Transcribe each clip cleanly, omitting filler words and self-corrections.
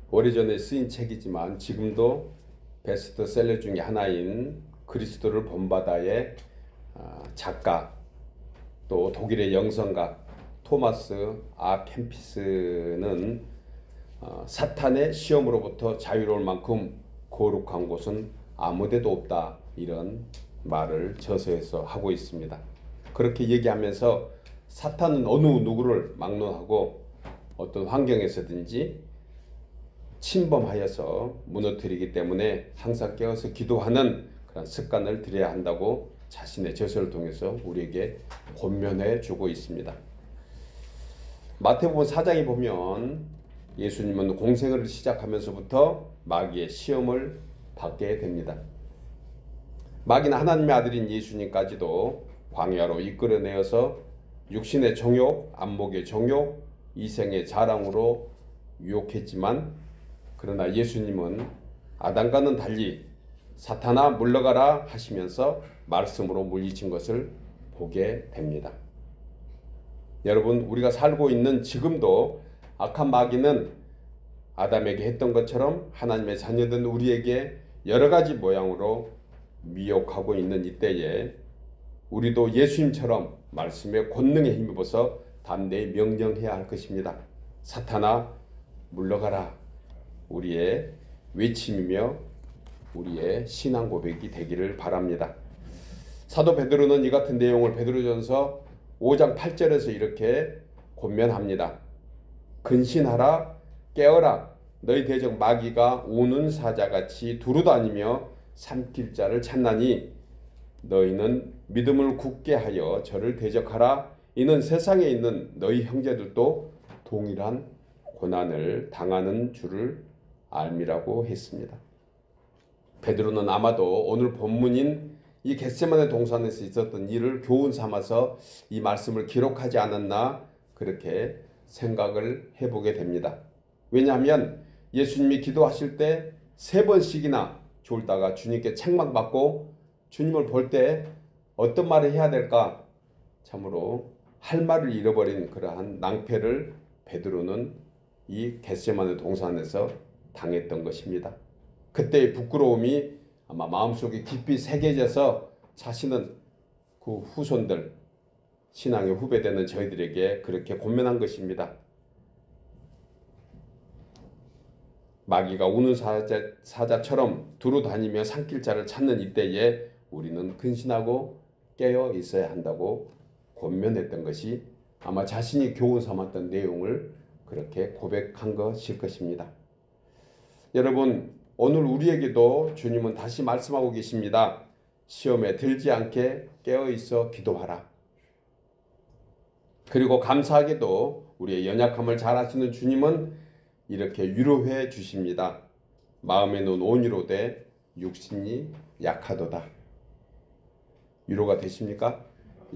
오래전에 쓰인 책이지만 지금도 베스트셀러 중에 하나인 그리스도를 본받아의 작가, 또 독일의 영성가 토마스 아 캠피스는 사탄의 시험으로부터 자유로울 만큼 거룩한 곳은 아무데도 없다, 이런 말을 저서에서 하고 있습니다. 그렇게 얘기하면서 사탄은 어느 누구를 막론하고 어떤 환경에서든지 침범하여서 무너뜨리기 때문에 항상 깨어서 기도하는 그런 습관을 들여야 한다고 자신의 저서를 통해서 우리에게 권면해 주고 있습니다. 마태복음 4장에 보면 예수님은 공생을 시작하면서부터 마귀의 시험을 받게 됩니다. 마귀는 하나님의 아들인 예수님까지도 광야로 이끌어내어서 육신의 정욕, 안목의 정욕, 이생의 자랑으로 유혹했지만, 그러나 예수님은 아담과는 달리 사탄아 물러가라 하시면서 말씀으로 물리친 것을 보게 됩니다. 여러분, 우리가 살고 있는 지금도 악한 마귀는 아담에게 했던 것처럼 하나님의 자녀된 우리에게 여러 가지 모양으로 미혹하고 있는 이때에 우리도 예수님처럼 말씀의 권능에 힘입어서 담대히 명령해야 할 것입니다. 사탄아 물러가라, 우리의 외침이며 우리의 신앙 고백이 되기를 바랍니다. 사도 베드로는 이 같은 내용을 베드로전서 5장 8절에서 이렇게 권면합니다. 근신하라, 깨어라, 너희 대적 마귀가 우는 사자같이 두루다니며 삼킬 자를 찾나니 너희는 믿음을 굳게 하여 저를 대적하라. 이는 세상에 있는 너희 형제들도 동일한 고난을 당하는 줄을 알미라고 했습니다. 베드로는 아마도 오늘 본문인 이 겟세마네 동산에서 있었던 일을 교훈 삼아서 이 말씀을 기록하지 않았나, 그렇게 생각을 해보게 됩니다. 왜냐하면 예수님이 기도하실 때 3번씩이나 졸다가 주님께 책망받고 주님을 볼 때 어떤 말을 해야 될까 참으로 할 말을 잃어버린 그러한 낭패를 베드로는 이 겟세마네 동산에서 당했던 것입니다. 그때의 부끄러움이 아마 마음속에 깊이 새겨져서 자신은 그 후손들, 신앙의 후배되는 저희들에게 그렇게 권면한 것입니다. 마귀가 우는 사자처럼 두루 다니며 삼킬 자를 찾는 이때에 우리는 근신하고 깨어 있어야 한다고 권면했던 것이 아마 자신이 교훈 삼았던 내용을 그렇게 고백한 것일 것입니다. 여러분, 오늘 우리에게도 주님은 다시 말씀하고 계십니다. 시험에 들지 않게 깨어 있어 기도하라. 그리고 감사하게도 우리의 연약함을 잘 아시는 주님은 이렇게 위로해 주십니다. 마음에는 온유로되 육신이 약하도다. 위로가 되십니까?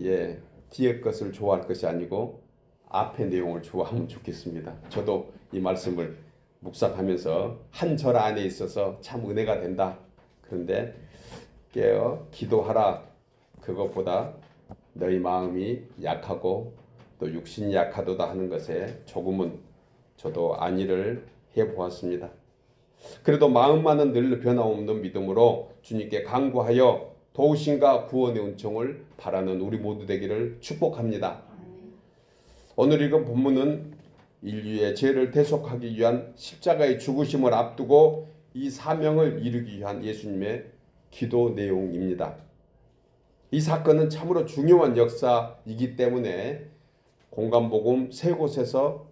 예, 뒤에 것을 좋아할 것이 아니고 앞의 내용을 좋아하면 좋겠습니다. 저도 이 말씀을 묵상하면서 한 절 안에 있어서 참 은혜가 된다. 그런데 깨어 기도하라, 그것보다 너희 마음이 약하고 또 육신이 약하도다 하는 것에 조금은 저도 안위를 해보았습니다. 그래도 마음만은 늘 변함없는 믿음으로 주님께 간구하여 도우심과 구원의 은총을 바라는 우리 모두 되기를 축복합니다. 오늘 읽은 본문은 인류의 죄를 대속하기 위한 십자가의 죽으심을 앞두고 이 사명을 이루기 위한 예수님의 기도 내용입니다. 이 사건은 참으로 중요한 역사이기 때문에 공관복음 3곳에서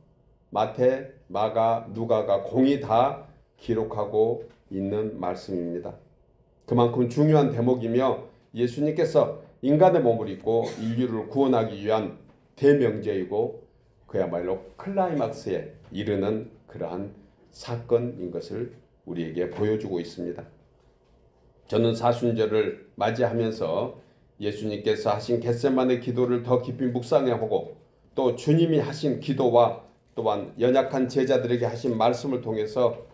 마태, 마가, 누가가 공이 다 기록하고 있는 말씀입니다. 그만큼 중요한 대목이며 예수님께서 인간의 몸을 입고 인류를 구원하기 위한 대명제이고 그야말로 클라이막스에 이르는 그러한 사건인 것을 우리에게 보여주고 있습니다. 저는 사순절을 맞이하면서 예수님께서 하신 겟세마네 기도를 더 깊이 묵상해보고 또 주님이 하신 기도와 또한 연약한 제자들에게 하신 말씀을 통해서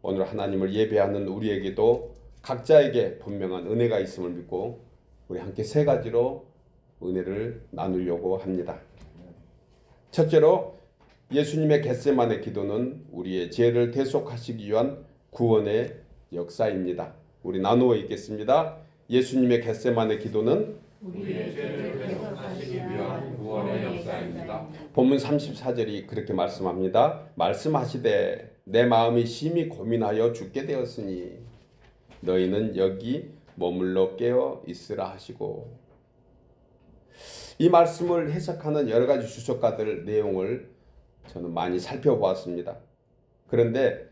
오늘 하나님을 예배하는 우리에게도 각자에게 분명한 은혜가 있음을 믿고 우리 함께 3가지로 은혜를 나누려고 합니다. 첫째로 예수님의 겟세마네 기도는 우리의 죄를 대속하시기 위한 구원의 역사입니다. 우리 나누어 읽겠습니다. 예수님의 겟세마네 기도는 우리의 죄를 대속하시기 위한 구원의 역사입니다. 본문 34절이 그렇게 말씀합니다. 말씀하시되 내 마음이 심히 고민하여 죽게 되었으니 너희는 여기 머물러 깨어 있으라 하시고, 이 말씀을 해석하는 여러 가지 주석가들 내용을 저는 많이 살펴보았습니다. 그런데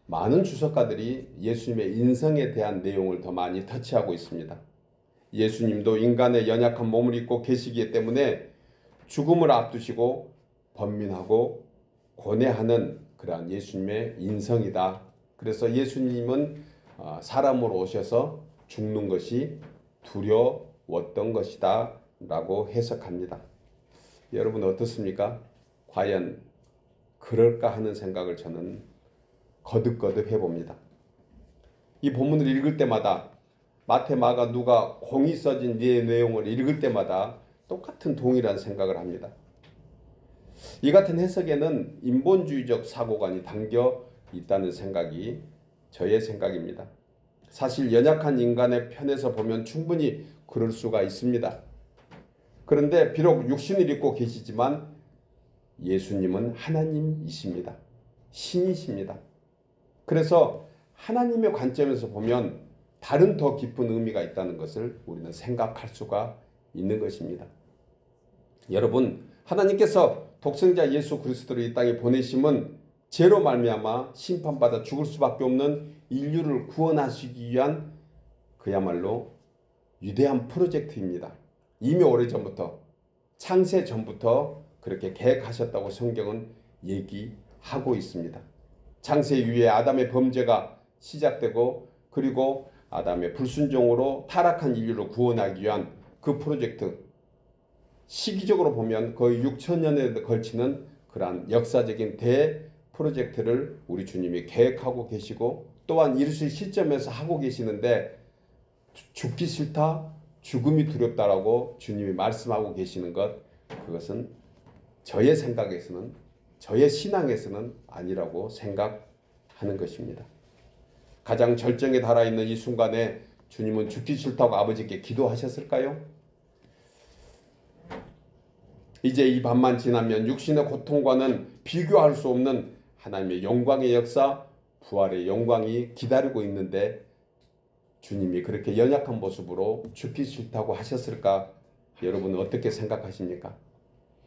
많은 주석가들이 예수님의 인성에 대한 내용을 더 많이 터치하고 있습니다. 예수님도 인간의 연약한 몸을 입고 계시기 때문에 죽음을 앞두시고 번민하고 고뇌하는 그러한 예수님의 인성이다. 그래서 예수님은 사람으로 오셔서 죽는 것이 두려웠던 것이다 라고 해석합니다. 여러분 어떻습니까? 과연 그럴까 하는 생각을 저는 거듭거듭 해봅니다. 이 본문을 읽을 때마다 마태, 마가, 누가 공이 써진 내용을 읽을 때마다 똑같은 동일한 생각을 합니다. 이 같은 해석에는 인본주의적 사고관이 담겨 있다는 생각이 저의 생각입니다. 사실 연약한 인간의 편에서 보면 충분히 그럴 수가 있습니다. 그런데 비록 육신을 입고 계시지만 예수님은 하나님이십니다. 신이십니다. 그래서 하나님의 관점에서 보면 다른 더 깊은 의미가 있다는 것을 우리는 생각할 수가 있는 것입니다. 여러분, 하나님께서 독생자 예수 그리스도를 이 땅에 보내심은 죄로 말미암아 심판받아 죽을 수밖에 없는 인류를 구원하시기 위한 그야말로 위대한 프로젝트입니다. 이미 오래전부터, 창세 전부터 그렇게 계획하셨다고 성경은 얘기하고 있습니다. 창세 이후에 아담의 범죄가 시작되고, 그리고 아담의 불순종으로 타락한 인류를 구원하기 위한 그 프로젝트, 시기적으로 보면 거의 6천년에 걸치는 그러한 역사적인 프로젝트를 우리 주님이 계획하고 계시고 또한 이르실 시점에서 하고 계시는데, 죽기 싫다, 죽음이 두렵다라고 주님이 말씀하고 계시는 것, 그것은 저의 생각에서는, 저의 신앙에서는 아니라고 생각하는 것입니다. 가장 절정에 달아있는 이 순간에 주님은 죽기 싫다고 아버지께 기도하셨을까요? 이제 이 밤만 지나면 육신의 고통과는 비교할 수 없는 하나님의 영광의 역사, 부활의 영광이 기다리고 있는데 주님이 그렇게 연약한 모습으로 죽기 싫다고 하셨을까? 여러분은 어떻게 생각하십니까?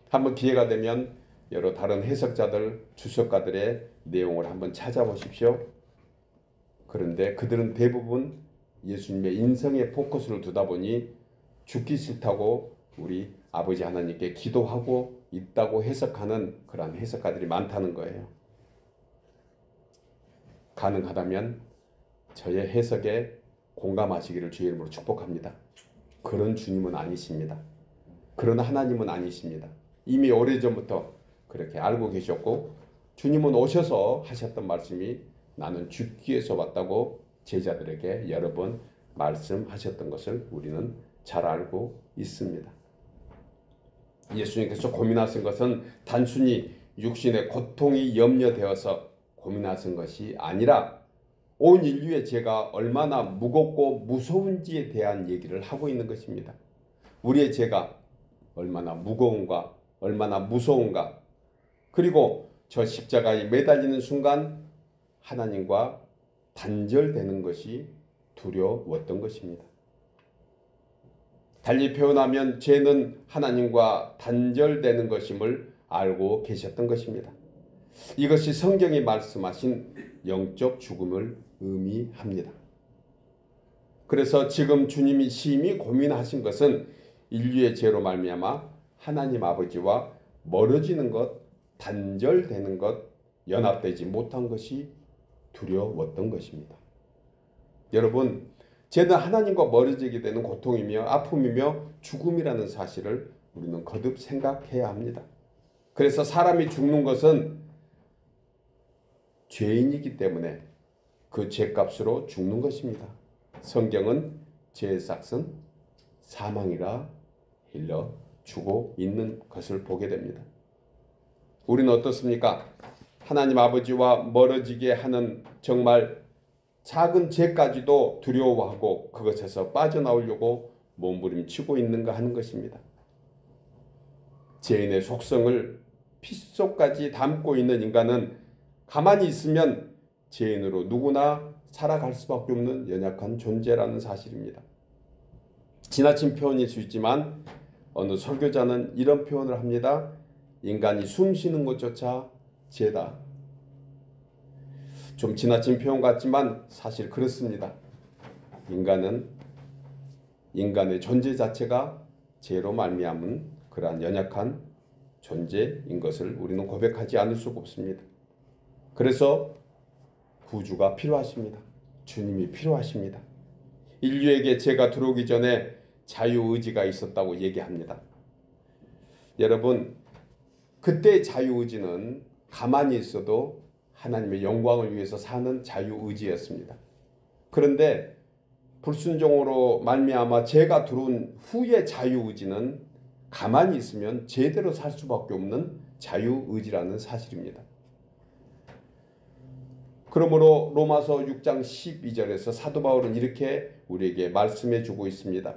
한번 기회가 되면 여러 다른 해석자들, 주석가들의 내용을 한번 찾아보십시오. 그런데 그들은 대부분 예수님의 인성에 포커스를 두다 보니 죽기 싫다고 우리 아버지 하나님께 기도하고 있다고 해석하는 그러한 해석가들이 많다는 거예요. 가능하다면 저의 해석에 공감하시기를 주의 이름으로 축복합니다. 그런 주님은 아니십니다. 그런 하나님은 아니십니다. 이미 오래전부터 그렇게 알고 계셨고, 주님은 오셔서 하셨던 말씀이 나는 죽기 위해서 왔다고 제자들에게 여러 번 말씀하셨던 것을 우리는 잘 알고 있습니다. 예수님께서 고민하신 것은 단순히 육신의 고통이 염려되어서 고민하신 것이 아니라 온 인류의 죄가 얼마나 무겁고 무서운지에 대한 얘기를 하고 있는 것입니다. 우리의 죄가 얼마나 무거운가, 얼마나 무서운가, 그리고 저 십자가에 매달리는 순간 하나님과 단절되는 것이 두려웠던 것입니다. 달리 표현하면 죄는 하나님과 단절되는 것임을 알고 계셨던 것입니다. 이것이 성경이 말씀하신 영적 죽음을 의미합니다. 그래서 지금 주님이 심히 고민하신 것은 인류의 죄로 말미암아 하나님 아버지와 멀어지는 것, 단절되는 것, 연합되지 못한 것이 두려웠던 것입니다. 여러분, 죄는 하나님과 멀어지게 되는 고통이며 아픔이며 죽음이라는 사실을 우리는 거듭 생각해야 합니다. 그래서 사람이 죽는 것은 죄인이기 때문에 그 죄값으로 죽는 것입니다. 성경은 죄의 삭은 사망이라 일러주고 있는 것을 보게 됩니다. 우리는 어떻습니까? 하나님 아버지와 멀어지게 하는 정말 작은 죄까지도 두려워하고 그것에서 빠져나오려고 몸부림치고 있는가 하는 것입니다. 죄인의 속성을 핏속까지 담고 있는 인간은 가만히 있으면 죄인으로 누구나 살아갈 수밖에 없는 연약한 존재라는 사실입니다. 지나친 표현일 수 있지만 어느 설교자는 이런 표현을 합니다. 인간이 숨 쉬는 것조차 죄다. 좀 지나친 표현 같지만 사실 그렇습니다. 인간은 인간의 존재 자체가 죄로 말미암은 그러한 연약한 존재인 것을 우리는 고백하지 않을 수가 없습니다. 그래서 구주가 필요하십니다. 주님이 필요하십니다. 인류에게 죄가 들어오기 전에 자유의지가 있었다고 얘기합니다. 여러분, 그때의 자유의지는 가만히 있어도 하나님의 영광을 위해서 사는 자유의지였습니다. 그런데 불순종으로 말미암아 죄가 들어온 후의 자유의지는 가만히 있으면 제대로 살 수밖에 없는 자유의지라는 사실입니다. 그러므로 로마서 6장 12절에서 사도 바울은 이렇게 우리에게 말씀해 주고 있습니다.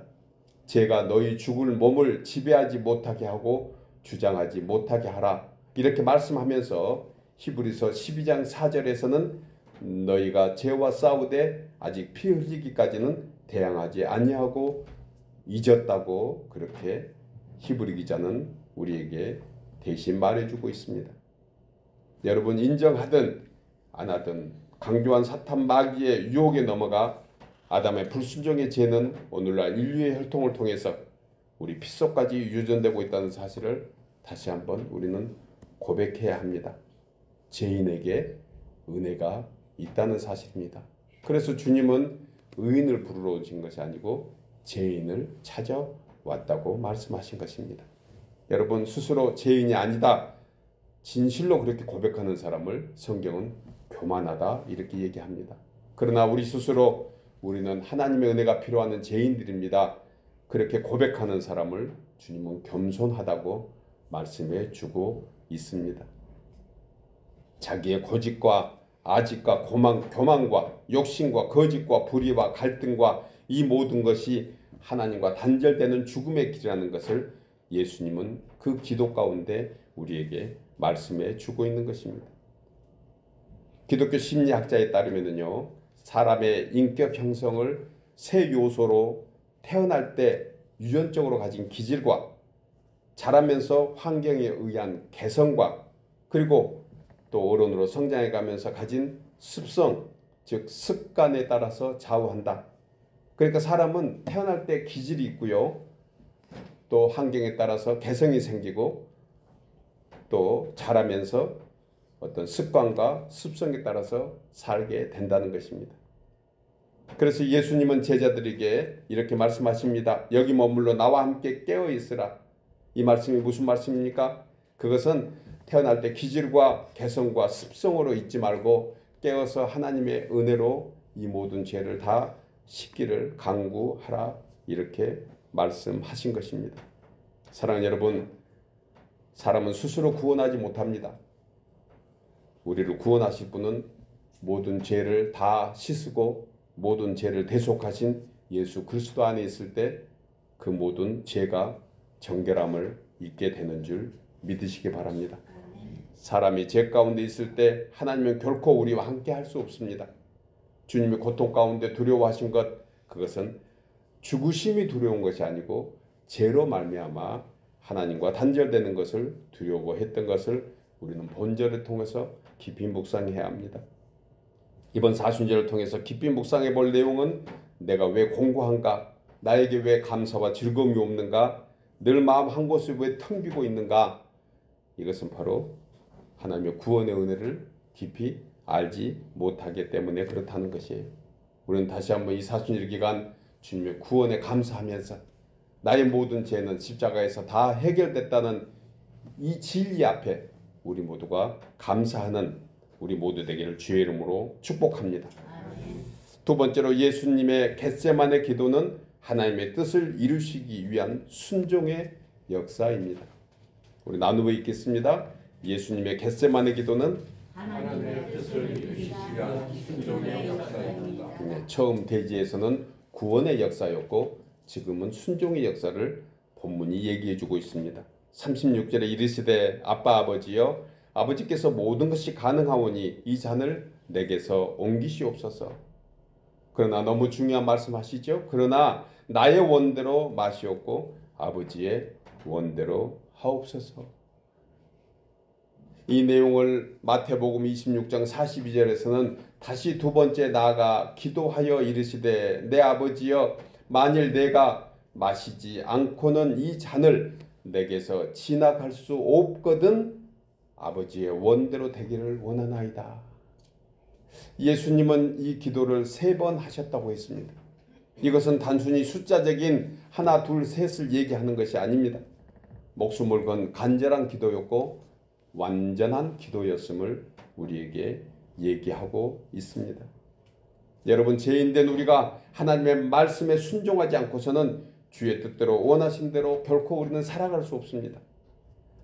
죄가 너희 죽을 몸을 지배하지 못하게 하고 주장하지 못하게 하라. 이렇게 말씀하면서 히브리서 12장 4절에서는 너희가 죄와 싸우되 아직 피 흘리기까지는 대항하지 아니하고 잊었다고 그렇게 히브리 기자는 우리에게 대신 말해주고 있습니다. 여러분, 인정하든 안 하든 강조한 사탄 마귀의 유혹에 넘어가 아담의 불순종의 죄는 오늘날 인류의 혈통을 통해서 우리 핏속까지 유전되고 있다는 사실을 다시 한번 우리는 고백해야 합니다. 죄인에게 은혜가 있다는 사실입니다. 그래서 주님은 의인을 부르러 오신 것이 아니고 죄인을 찾아왔다고 말씀하신 것입니다. 여러분, 스스로 죄인이 아니다, 진실로 그렇게 고백하는 사람을 성경은 교만하다 이렇게 얘기합니다. 그러나 우리 스스로 우리는 하나님의 은혜가 필요한 죄인들입니다. 그렇게 고백하는 사람을 주님은 겸손하다고 말씀해 주고 있습니다. 자기의 고집과 아집과 교만과 욕심과 거짓과 불의와 갈등과 이 모든 것이 하나님과 단절되는 죽음의 길이라는 것을 예수님은 그 기도 가운데 우리에게 말씀해 주고 있는 것입니다. 기독교 심리학자에 따르면요, 사람의 인격 형성을 세 요소로 태어날 때 유전적으로 가진 기질과 자라면서 환경에 의한 개성과 그리고 또 어른으로 성장해 가면서 가진 습성, 즉 습관에 따라서 좌우한다. 그러니까 사람은 태어날 때 기질이 있고요, 또 환경에 따라서 개성이 생기고 또 자라면서 어떤 습관과 습성에 따라서 살게 된다는 것입니다. 그래서 예수님은 제자들에게 이렇게 말씀하십니다. 여기 머물러 나와 함께 깨어 있으라. 이 말씀이 무슨 말씀입니까? 그것은 태어날 때 기질과 개성과 습성으로 있지 말고 깨어서 하나님의 은혜로 이 모든 죄를 다 씻기를 간구하라, 이렇게 말씀하신 것입니다. 사랑하는 여러분, 사람은 스스로 구원하지 못합니다. 우리를 구원하실 분은 모든 죄를 다 씻으고 모든 죄를 대속하신 예수 그리스도 안에 있을 때 그 모든 죄가 정결함을 잊게 되는 줄 믿으시기 바랍니다. 사람이 죄 가운데 있을 때 하나님은 결코 우리와 함께 할 수 없습니다. 주님이 고통 가운데 두려워하신 것, 그것은 죽으심이 두려운 것이 아니고 죄로 말미암아 하나님과 단절되는 것을 두려워했던 것을 우리는 본절을 통해서 깊이 묵상해야 합니다. 이번 사순절을 통해서 깊이 묵상해 볼 내용은 내가 왜 공고한가? 나에게 왜 감사와 즐거움이 없는가? 늘 마음 한 곳에 왜 텅 비고 있는가? 이것은 바로 하나님의 구원의 은혜를 깊이 알지 못하기 때문에 그렇다는 것이에요. 우리는 다시 한번 이 사순절 기간 주님의 구원에 감사하면서 나의 모든 죄는 십자가에서 다 해결됐다는 이 진리 앞에 우리 모두가 감사하는 우리 모두 되기를 주의 이름으로 축복합니다. 두 번째로 예수님의 겟세마네 기도는 하나님의 뜻을 이루시기 위한 순종의 역사입니다. 우리 나누어 읽겠습니다. 예수님의 겟세마네 기도는 하나님의 뜻을 이루시기 위한 순종의 역사입니다. 처음 대지에서는 구원의 역사였고 지금은 순종의 역사를 본문이 얘기해주고 있습니다. 36절에 이르시되 아빠 아버지여 아버지께서 모든 것이 가능하오니 이 잔을 내게서 옮기시옵소서. 그러나 너무 중요한 말씀하시죠. 그러나 나의 원대로 마시옵고 아버지의 원대로 하옵소서. 이 내용을 마태복음 26장 42절에서는 다시 두 번째 나아가 기도하여 이르시되 내 아버지여 만일 내가 마시지 않고는 이 잔을 내게서 지나갈 수 없거든 아버지의 원대로 되기를 원하나이다. 예수님은 이 기도를 3번 하셨다고 했습니다. 이것은 단순히 숫자적인 하나 둘 셋을 얘기하는 것이 아닙니다. 목숨을 건 간절한 기도였고 완전한 기도였음을 우리에게 얘기하고 있습니다. 여러분, 죄인된 우리가 하나님의 말씀에 순종하지 않고서는 주의 뜻대로 원하신 대로 결코 우리는 살아갈 수 없습니다.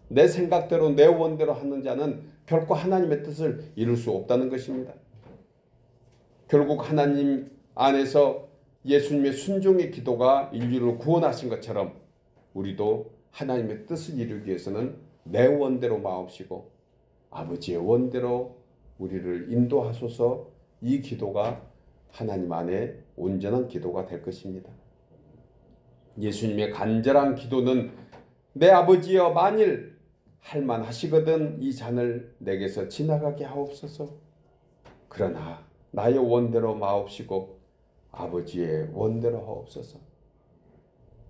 내 생각대로 내 원대로 하는 자는 결코 하나님의 뜻을 이룰 수 없다는 것입니다. 결국 하나님 안에서 예수님의 순종의 기도가 인류를 구원하신 것처럼 우리도 하나님의 뜻을 이루기 위해서는 내 원대로 마옵시고 아버지의 원대로 우리를 인도하소서. 이 기도가 하나님 안에 온전한 기도가 될 것입니다. 예수님의 간절한 기도는 내 아버지여 만일 할만하시거든 이 잔을 내게서 지나가게 하옵소서. 그러나 나의 원대로 마옵시고 아버지의 원대로 하옵소서.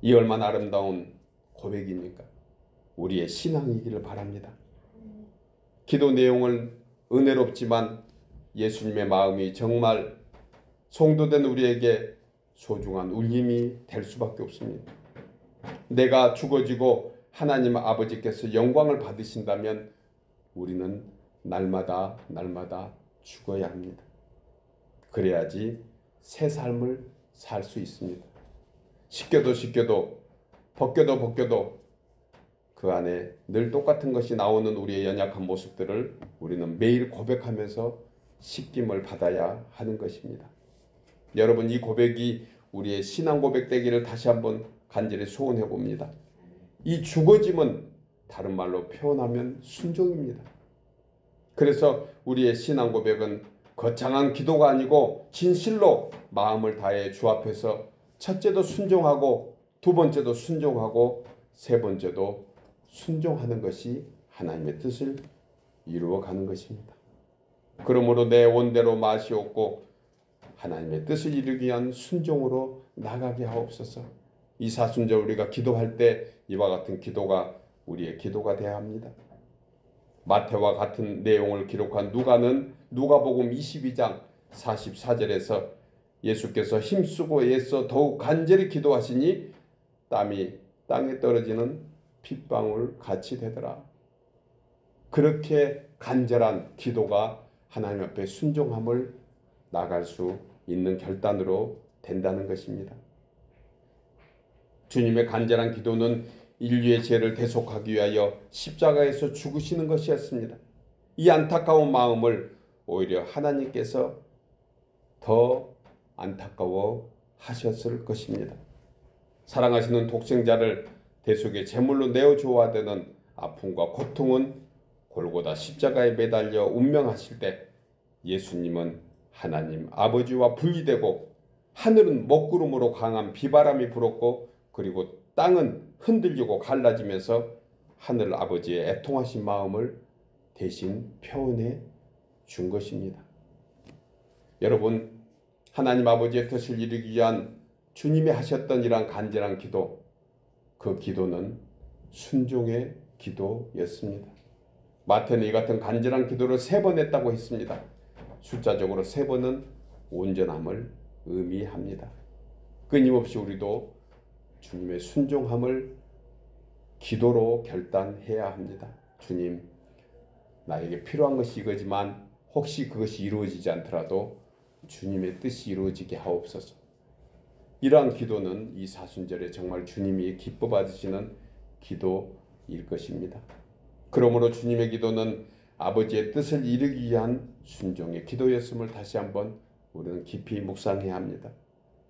이 얼마나 아름다운 고백입니까? 우리의 신앙이기를 바랍니다. 기도 내용은 은혜롭지만 예수님의 마음이 정말 성도된 우리에게 소중한 울림이 될 수밖에 없습니다. 내가 죽어지고 하나님 아버지께서 영광을 받으신다면 우리는 날마다 죽어야 합니다. 그래야지 새 삶을 살 수 있습니다. 씻겨도 벗겨도 그 안에 늘 똑같은 것이 나오는 우리의 연약한 모습들을 우리는 매일 고백하면서 씻김을 받아야 하는 것입니다. 여러분, 이 고백이 우리의 신앙 고백 되기를 다시 한번 간절히 소원해 봅니다. 이 죽어짐은 다른 말로 표현하면 순종입니다. 그래서 우리의 신앙 고백은 거창한 기도가 아니고 진실로 마음을 다해 주 앞에서 첫째도 순종하고 두 번째도 순종하고 세 번째도 순종하는 것이 하나님의 뜻을 이루어가는 것입니다. 그러므로 내 원대로 마시옵고 하나님의 뜻을 이루기 위한 순종으로 나가게 하옵소서. 이 사순절 우리가 기도할 때 이와 같은 기도가 우리의 기도가 되어야 합니다. 마태와 같은 내용을 기록한 누가는 누가복음 22장 44절에서 예수께서 힘쓰고 애써 더욱 간절히 기도하시니 땀이 땅에 떨어지는 핏방울 같이 되더라. 그렇게 간절한 기도가 하나님 앞에 순종함을 나갈 수 있는 결단으로 된다는 것입니다. 주님의 간절한 기도는 인류의 죄를 대속하기 위하여 십자가에서 죽으시는 것이었습니다. 이 안타까운 마음을 오히려 하나님께서 더 안타까워 하셨을 것입니다. 사랑하시는 독생자를 대속의 제물로 내어주어야 되는 아픔과 고통은 골고다 십자가에 매달려 운명하실 때 예수님은 하나님 아버지와 분리되고 하늘은 먹구름으로 강한 비바람이 불었고 그리고 땅은 흔들리고 갈라지면서 하늘 아버지의 애통하신 마음을 대신 표현해 준 것입니다. 여러분, 하나님 아버지의 뜻을 이루기 위한 주님이 하셨던 이러한 간절한 기도, 그 기도는 순종의 기도였습니다. 마태는 이 같은 간절한 기도를 3번 했다고 했습니다. 숫자적으로 3번은 온전함을 의미합니다. 끊임없이 우리도 주님의 순종함을 기도로 결단해야 합니다. 주님, 나에게 필요한 것이 이거지만 혹시 그것이 이루어지지 않더라도 주님의 뜻이 이루어지게 하옵소서. 이러한 기도는 이 사순절에 정말 주님이 기뻐 받으시는 기도일 것입니다. 그러므로 주님의 기도는 아버지의 뜻을 이루기 위한 순종의 기도였음을 다시 한번 우리는 깊이 묵상해야 합니다.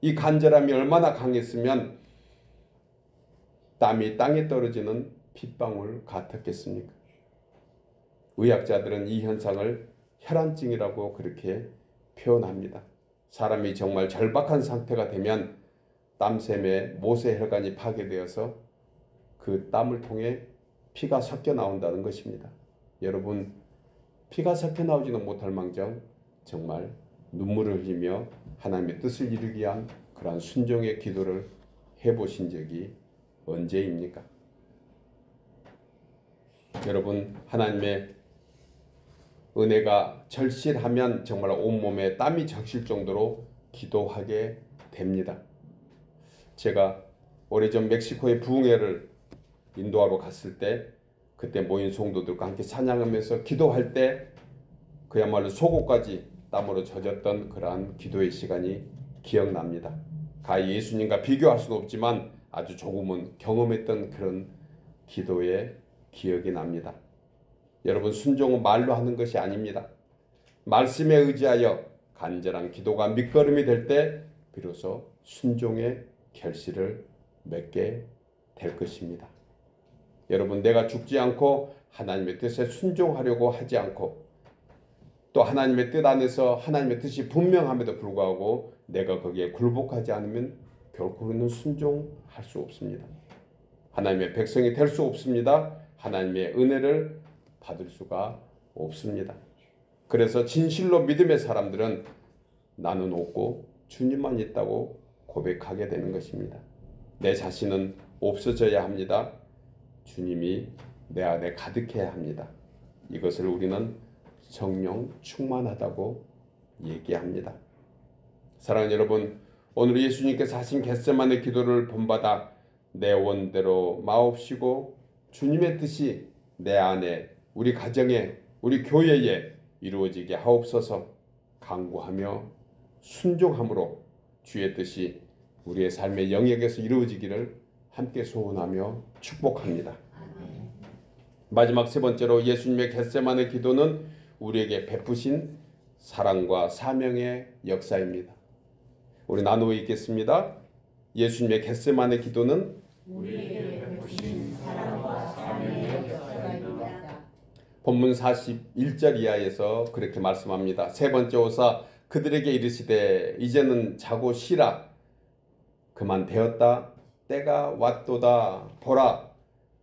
이 간절함이 얼마나 강했으면 땀이 땅에 떨어지는 핏방울 같았겠습니까? 의학자들은 이 현상을 혈안증이라고 그렇게 표현합니다. 사람이 정말 절박한 상태가 되면 땀샘에 모세혈관이 파괴되어서 그 땀을 통해 피가 섞여 나온다는 것입니다. 여러분, 피가 섞여 나오지는 못할 망정 정말 눈물을 흘리며 하나님의 뜻을 이루기 위한 그러한 순종의 기도를 해보신 적이 언제입니까? 여러분, 하나님의 은혜가 절실하면 정말 온몸에 땀이 적실 정도로 기도하게 됩니다. 제가 오래전 멕시코의 부흥회를 인도하러 갔을 때 그때 모인 성도들과 함께 찬양하면서 기도할 때 그야말로 속옷까지 땀으로 젖었던 그러한 기도의 시간이 기억납니다. 가히 예수님과 비교할 수는 없지만 아주 조금은 경험했던 그런 기도의 기억이 납니다. 여러분, 순종은 말로 하는 것이 아닙니다. 말씀에 의지하여 간절한 기도가 밑거름이 될 때 비로소 순종의 결실을 맺게 될 것입니다. 여러분, 내가 죽지 않고 하나님의 뜻에 순종하려고 하지 않고 또 하나님의 뜻 안에서 하나님의 뜻이 분명함에도 불구하고 내가 거기에 굴복하지 않으면 결코 우리는 순종할 수 없습니다. 하나님의 백성이 될 수 없습니다. 하나님의 은혜를 받을 수가 없습니다. 그래서 진실로 믿음의 사람들은 나는 없고 주님만 있다고 고백하게 되는 것입니다. 내 자신은 없어져야 합니다. 주님이 내 안에 가득해야 합니다. 이것을 우리는 성령 충만하다고 얘기합니다. 사랑하는 여러분, 오늘 예수님께서 하신 겟세마네 기도를 본받아 내 원대로 마옵시고 주님의 뜻이 내 안에 우리 가정에 우리 교회에 이루어지게 하옵소서 간구하며 순종함으로 주의 뜻이 우리의 삶의 영역에서 이루어지기를 함께 소원하며 축복합니다. 마지막 세 번째로 예수님의 겟세마네 기도는 우리에게 베푸신 사랑과 사명의 역사입니다. 우리 나누어 읽겠습니다. 예수님의 겟세마네 기도는 우리에게 베푸신 사랑과 사명의 역사입니다. 본문 41절 이하에서 그렇게 말씀합니다. 세 번째 오사 그들에게 이르시되 이제는 자고 쉬라. 그만 되었다. 때가 왔도다. 보라.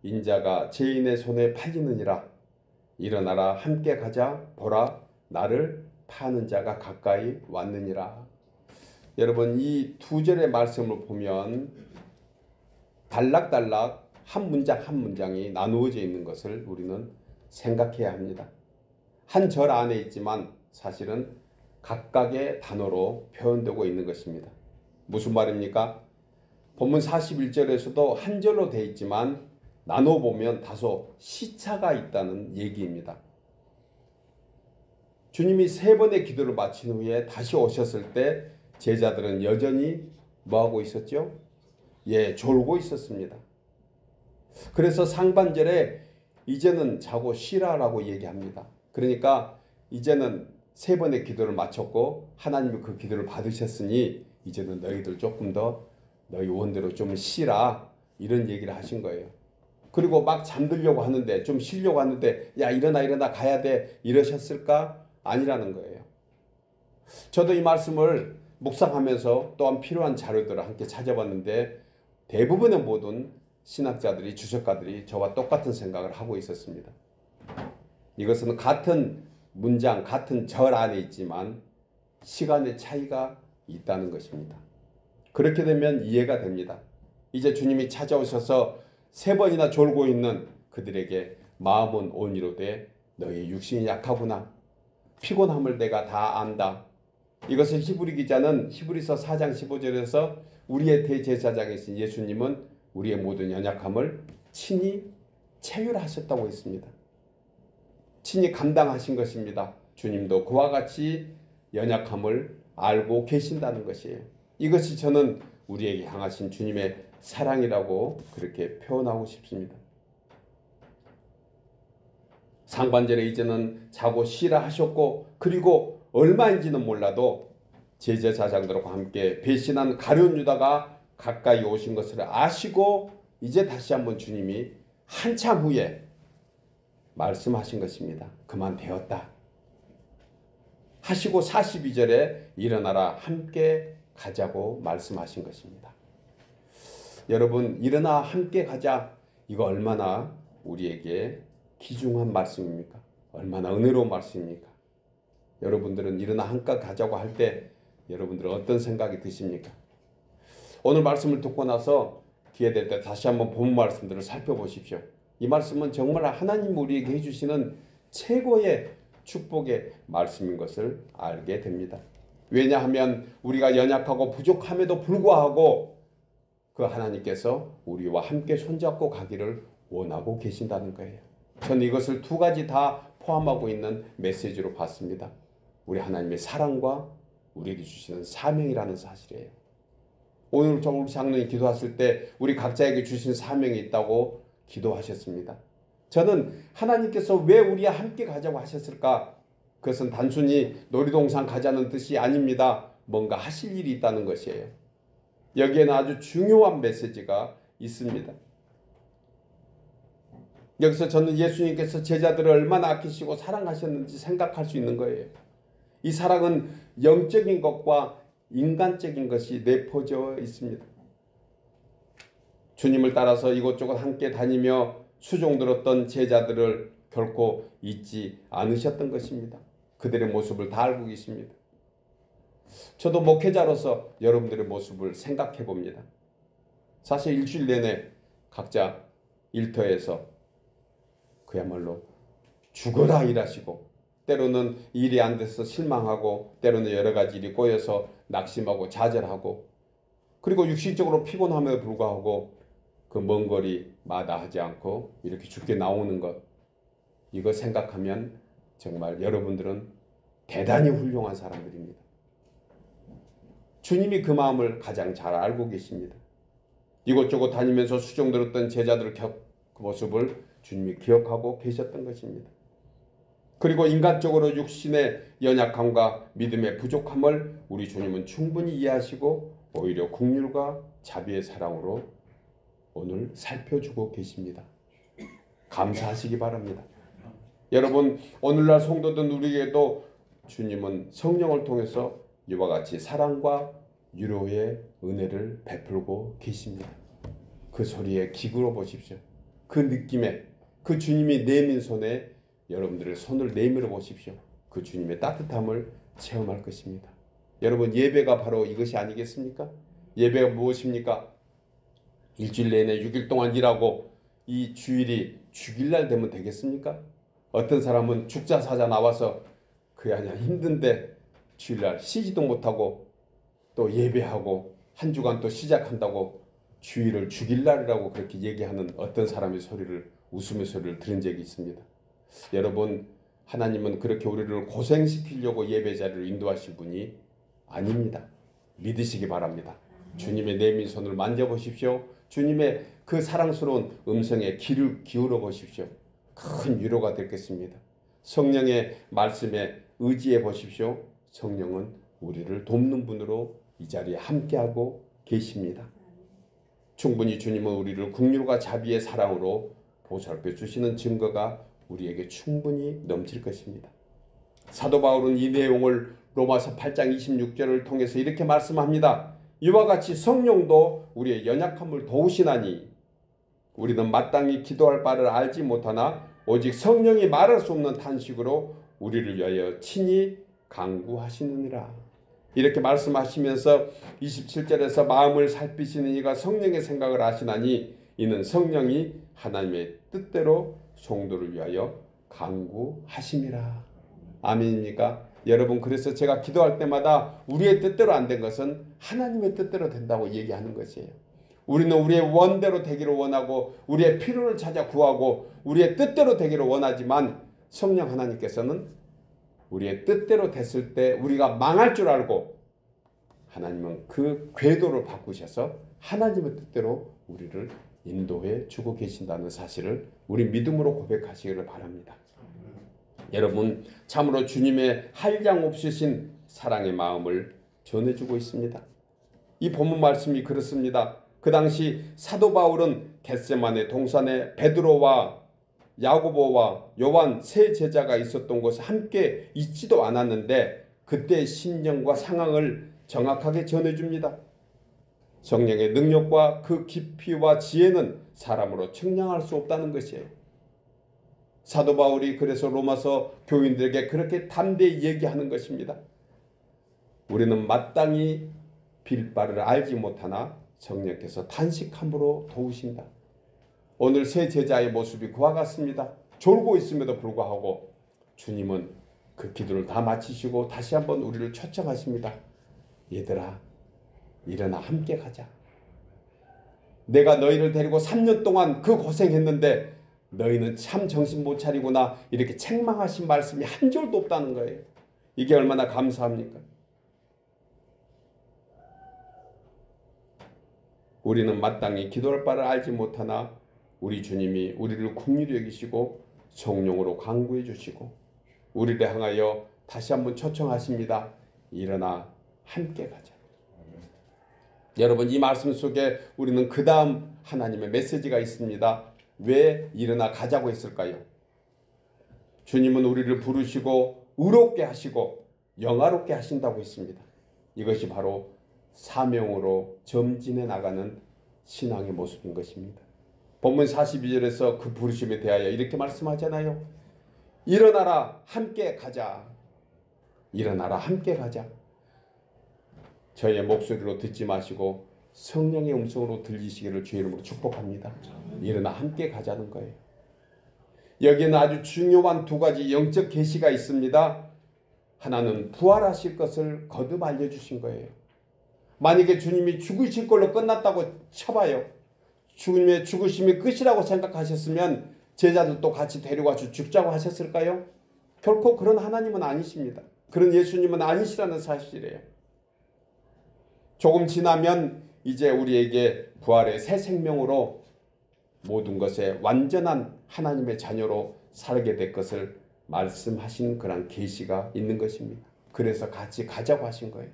인자가 죄인의 손에 팔리느니라. 일어나라. 함께 가자. 보라. 나를 파는 자가 가까이 왔느니라. 여러분, 이 두 절의 말씀을 보면 단락단락 한 문장 한 문장이 나누어져 있는 것을 우리는 생각해야 합니다. 한 절 안에 있지만 사실은 각각의 단어로 표현되고 있는 것입니다. 무슨 말입니까? 본문 41절에서도 한 절로 되어 있지만 나눠보면 다소 시차가 있다는 얘기입니다. 주님이 세 번의 기도를 마친 후에 다시 오셨을 때 제자들은 여전히 뭐하고 있었죠? 졸고 있었습니다. 그래서 상반절에 이제는 자고 쉬라라고 얘기합니다. 그러니까 이제는 세 번의 기도를 마쳤고 하나님이 그 기도를 받으셨으니 이제는 너희들 조금 더 너희 원대로 좀 쉬라 이런 얘기를 하신 거예요. 그리고 막 잠들려고 하는데 좀 쉬려고 하는데 야 일어나 가야 돼 이러셨을까? 아니라는 거예요. 저도 이 말씀을 묵상하면서 또한 필요한 자료들을 함께 찾아봤는데 대부분의 모든 신학자들이 주석가들이 저와 똑같은 생각을 하고 있었습니다. 이것은 같은 문장 같은 절 안에 있지만 시간의 차이가 있다는 것입니다. 그렇게 되면 이해가 됩니다. 이제 주님이 찾아오셔서 세 번이나 졸고 있는 그들에게 마음은 온이로되 너희 육신이 약하구나. 피곤함을 내가 다 안다. 이것을 히브리 기자는 히브리서 4장 15절에서 우리의 대제사장이신 예수님은 우리의 모든 연약함을 친히 체휼하셨다고 했습니다. 친히 감당하신 것입니다. 주님도 그와 같이 연약함을 알고 계신다는 것이에요. 이것이 저는 우리에게 향하신 주님의 사랑이라고 그렇게 표현하고 싶습니다. 상반절에 이제는 자고 쉬라 하셨고, 그리고 얼마인지는 몰라도 제자자장들과 함께 배신한 가룟 유다가 가까이 오신 것을 아시고 이제 다시 한번 주님이 한참 후에 말씀하신 것입니다. 그만 되었다 하시고 42절에 일어나라 함께 가자고 말씀하신 것입니다. 여러분, 일어나 함께 가자, 이거 얼마나 우리에게 귀중한 말씀입니까? 얼마나 은혜로운 말씀입니까? 여러분들은 일어나 함께 가자고 할 때 여러분들은 어떤 생각이 드십니까? 오늘 말씀을 듣고 나서 기회 될 때 다시 한번 본 말씀들을 살펴보십시오. 이 말씀은 정말 하나님 우리에게 해주시는 최고의 축복의 말씀인 것을 알게 됩니다. 왜냐하면 우리가 연약하고 부족함에도 불구하고 그 하나님께서 우리와 함께 손잡고 가기를 원하고 계신다는 거예요. 저는 이것을 두 가지 다 포함하고 있는 메시지로 봤습니다. 우리 하나님의 사랑과 우리에게 주시는 사명이라는 사실이에요. 오늘 우리 장로님 기도하실 때 우리 각자에게 주신 사명이 있다고 기도하셨습니다. 저는 하나님께서 왜 우리와 함께 가자고 하셨을까? 그것은 단순히 놀이동산 가자는 뜻이 아닙니다. 뭔가 하실 일이 있다는 것이에요. 여기에는 아주 중요한 메시지가 있습니다. 여기서 저는 예수님께서 제자들을 얼마나 아끼시고 사랑하셨는지 생각할 수 있는 거예요. 이 사랑은 영적인 것과 인간적인 것이 내포되어 있습니다. 주님을 따라서 이곳저곳 함께 다니며 수종들었던 제자들을 결코 잊지 않으셨던 것입니다. 그들의 모습을 다 알고 계십니다. 저도 목회자로서 여러분들의 모습을 생각해 봅니다. 사실 일주일 내내 각자 일터에서 그야말로 죽어라 일하시고, 때로는 일이 안 돼서 실망하고, 때로는 여러 가지 일이 꼬여서 낙심하고 좌절하고, 그리고 육신적으로 피곤함에도 불구하고 그 먼 거리 마다하지 않고 이렇게 죽게 나오는 것, 이거 생각하면 정말 여러분들은 대단히 훌륭한 사람들입니다. 주님이 그 마음을 가장 잘 알고 계십니다. 이곳저곳 다니면서 수종들었던 제자들의 그 모습을 주님이 기억하고 계셨던 것입니다. 그리고 인간적으로 육신의 연약함과 믿음의 부족함을 우리 주님은 충분히 이해하시고 오히려 긍휼과 자비의 사랑으로 오늘 살펴주고 계십니다. 감사하시기 바랍니다. 여러분, 오늘날 성도들 우리에게도 주님은 성령을 통해서 이와 같이 사랑과 위로의 은혜를 베풀고 계십니다. 그 소리에 귀기울여 보십시오. 그 느낌에, 그 주님이 내민 손에 여러분들의 손을 내밀어 보십시오. 그 주님의 따뜻함을 체험할 것입니다. 여러분, 예배가 바로 이것이 아니겠습니까? 예배가 무엇입니까? 일주일 내내 6일 동안 일하고 이 주일이 주일날 되면 되겠습니까? 어떤 사람은 죽자사자 나와서 그냥 힘든데 주일날 쉬지도 못하고 또 예배하고 한 주간 또 시작한다고 주일을 주일날이라고 그렇게 얘기하는 어떤 사람의 소리를, 웃음의 소리를 들은 적이 있습니다. 여러분, 하나님은 그렇게 우리를 고생시키려고 예배 자리로 인도하실 분이 아닙니다. 믿으시기 바랍니다. 주님의 내민 손을 만져보십시오. 주님의 그 사랑스러운 음성에 귀를 기울여 보십시오. 큰 위로가 되겠습니다. 성령의 말씀에 의지해 보십시오. 성령은 우리를 돕는 분으로 이 자리에 함께하고 계십니다. 충분히 주님은 우리를 긍휼과 자비의 사랑으로 보살펴 주시는 증거가 우리에게 충분히 넘칠 것입니다. 사도 바울은 이 내용을 로마서 8장 26절을 통해서 이렇게 말씀합니다. 이와 같이 성령도 우리의 연약함을 도우시나니 우리는 마땅히 기도할 바를 알지 못하나 오직 성령이 말할 수 없는 탄식으로 우리를 위하여 친히 간구하시느니라. 이렇게 말씀하시면서 27절에서 마음을 살피시는 이가 성령의 생각을 아시나니 이는 성령이 하나님의 뜻대로 성도를 위하여 간구하심이라. 아멘입니까? 여러분, 그래서 제가 기도할 때마다 우리의 뜻대로 안 된 것은 하나님의 뜻대로 된다고 얘기하는 것이에요. 우리는 우리의 원대로 되기를 원하고 우리의 필요를 찾아 구하고 우리의 뜻대로 되기를 원하지만 성령 하나님께서는 우리의 뜻대로 됐을 때 우리가 망할 줄 알고 하나님은 그 궤도를 바꾸셔서 하나님의 뜻대로 우리를 인도해 주고 계신다는 사실을 우리 믿음으로 고백하시기를 바랍니다. 여러분, 참으로 주님의 한량 없으신 사랑의 마음을 전해주고 있습니다. 이 본문 말씀이 그렇습니다. 그 당시 사도 바울은 겟세마네 동산에 베드로와 야고보와 요한 세 제자가 있었던 곳에 함께 있지도 않았는데 그때 심령과 상황을 정확하게 전해줍니다. 성령의 능력과 그 깊이와 지혜는 사람으로 측량할 수 없다는 것이에요. 사도 바울이 그래서 로마서 교인들에게 그렇게 담대히 얘기하는 것입니다. 우리는 마땅히 빌 바를 알지 못하나 성령께서 단식함으로 도우신다. 오늘 세 제자의 모습이 그와 같습니다. 졸고 있음에도 불구하고 주님은 그 기도를 다 마치시고 다시 한번 우리를 초청하십니다. 얘들아, 일어나 함께 가자. 내가 너희를 데리고 3년 동안 그 고생했는데 너희는 참 정신 못 차리구나. 이렇게 책망하신 말씀이 한 줄도 없다는 거예요. 이게 얼마나 감사합니까? 우리는 마땅히 기도할 바를 알지 못하나 우리 주님이 우리를 긍휼히 여기시고 성령으로 강구해 주시고 우리를 향하여 다시 한번 초청하십니다. 일어나 함께 가자. 여러분, 이 말씀 속에 우리는 그 다음 하나님의 메시지가 있습니다. 왜 일어나 가자고 했을까요? 주님은 우리를 부르시고 의롭게 하시고 영화롭게 하신다고 했습니다. 이것이 바로 사명으로 점진해 나가는 신앙의 모습인 것입니다. 본문 42절에서 그 부르심에 대하여 이렇게 말씀하잖아요. 일어나라 함께 가자. 일어나라 함께 가자. 저의 목소리로 듣지 마시고 성령의 음성으로 들리시기를 주의 이름으로 축복합니다. 일어나 함께 가자는 거예요. 여기에는 아주 중요한 두 가지 영적 계시가 있습니다. 하나는 부활하실 것을 거듭 알려주신 거예요. 만약에 주님이 죽으실 걸로 끝났다고 쳐봐요. 주님의 죽으심이 끝이라고 생각하셨으면 제자들도 같이 데려가서 죽자고 하셨을까요? 결코 그런 하나님은 아니십니다. 그런 예수님은 아니시라는 사실이에요. 조금 지나면 이제 우리에게 부활의 새 생명으로 모든 것에 완전한 하나님의 자녀로 살게 될 것을 말씀하신 그런 계시가 있는 것입니다. 그래서 같이 가자고 하신 거예요.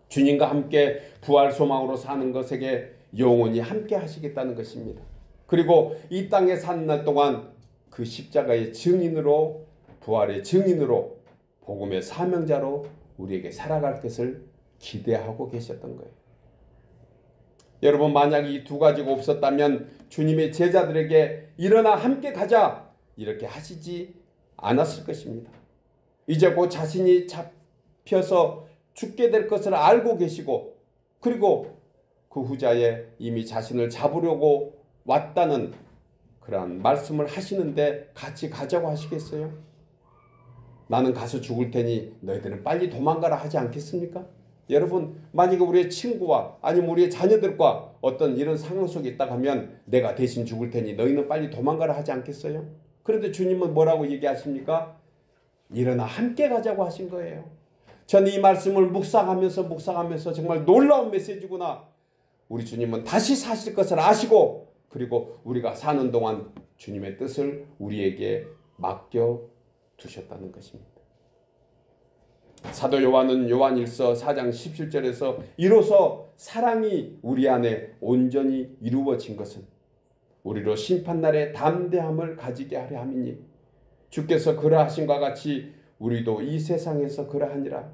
주님과 함께 부활 소망으로 사는 것에게 영원히 함께 하시겠다는 것입니다. 그리고 이 땅에 사는 날 동안 그 십자가의 증인으로 부활의 증인으로 복음의 사명자로 우리에게 살아갈 것을 기대하고 계셨던 거예요. 여러분, 만약 이 두 가지가 없었다면 주님의 제자들에게 일어나 함께 가자 이렇게 하시지 않았을 것입니다. 이제 곧 자신이 잡혀서 죽게 될 것을 알고 계시고 그리고 그 후자에 이미 자신을 잡으려고 왔다는 그러한 말씀을 하시는데 같이 가자고 하시겠어요? 나는 가서 죽을 테니 너희들은 빨리 도망가라 하지 않겠습니까? 여러분, 만약에 우리의 친구와 아니면 우리의 자녀들과 어떤 이런 상황 속에 있다 하면 내가 대신 죽을 테니 너희는 빨리 도망가라 하지 않겠어요? 그런데 주님은 뭐라고 얘기하십니까? 일어나 함께 가자고 하신 거예요. 저는 이 말씀을 묵상하면서 정말 놀라운 메시지구나. 우리 주님은 다시 사실 것을 아시고 그리고 우리가 사는 동안 주님의 뜻을 우리에게 맡겨두셨다는 것입니다. 사도 요한은 요한일서 4장 17절에서 이로써 사랑이 우리 안에 온전히 이루어진 것은 우리로 심판날에 담대함을 가지게 하려 함이니 주께서 그러하신과 같이 우리도 이 세상에서 그러하니라.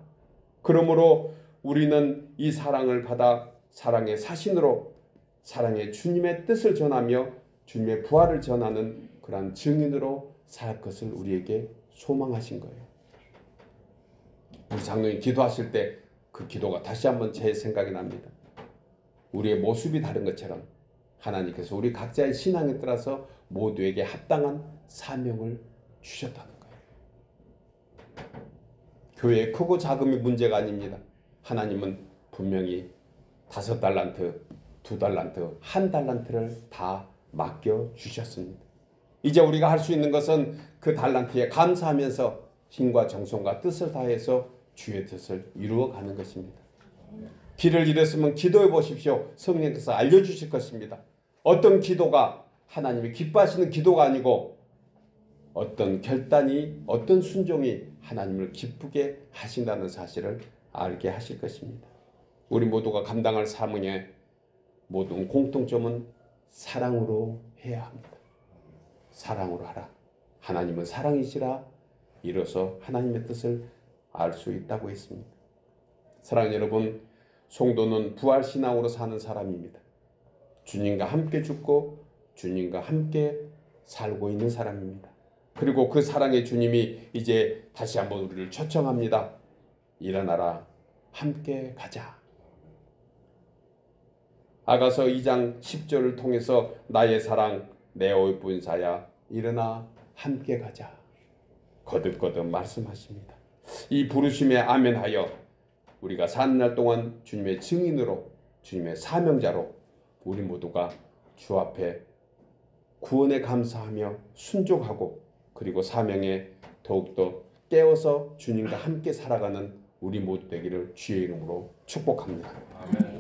그러므로 우리는 이 사랑을 받아 사랑의 사신으로 사랑의 주님의 뜻을 전하며 주님의 부활을 전하는 그러한 증인으로 살 것을 우리에게 소망하신 거예요. 우리 장로님 기도하실 때 그 기도가 다시 한번 제 생각이 납니다. 우리의 모습이 다른 것처럼 하나님께서 우리 각자의 신앙에 따라서 모두에게 합당한 사명을 주셨다는 거예요. 교회의 크고 작음이 문제가 아닙니다. 하나님은 분명히 5달란트, 2달란트, 1달란트를 다 맡겨주셨습니다. 이제 우리가 할 수 있는 것은 그 달란트에 감사하면서 힘과 정성과 뜻을 다해서 주의 뜻을 이루어가는 것입니다. 길을 잃었으면 기도해 보십시오. 성령께서 알려주실 것입니다. 어떤 기도가 하나님이 기뻐하시는 기도가 아니고 어떤 결단이, 어떤 순종이 하나님을 기쁘게 하신다는 사실을 알게 하실 것입니다. 우리 모두가 감당할 사명의 모든 공통점은 사랑으로 해야 합니다. 사랑으로 하라. 하나님은 사랑이시라. 이로써 하나님의 뜻을 알 수 있다고 했습니다. 사랑하는 여러분, 성도는 부활신앙으로 사는 사람입니다. 주님과 함께 죽고 주님과 함께 살고 있는 사람입니다. 그리고 그 사랑의 주님이 이제 다시 한번 우리를 초청합니다. 일어나라, 함께 가자. 아가서 2장 10절을 통해서 나의 사랑, 내 오뿐사야, 일어나 함께 가자. 거듭거듭 말씀하십니다. 이 부르심에 아멘하여 우리가 사는 날 동안 주님의 증인으로, 주님의 사명자로 우리 모두가 주 앞에 구원에 감사하며 순종하고 그리고 사명에 더욱더 깨어서 주님과 함께 살아가는 우리 모두 되기를 주의 이름으로 축복합니다. 아멘.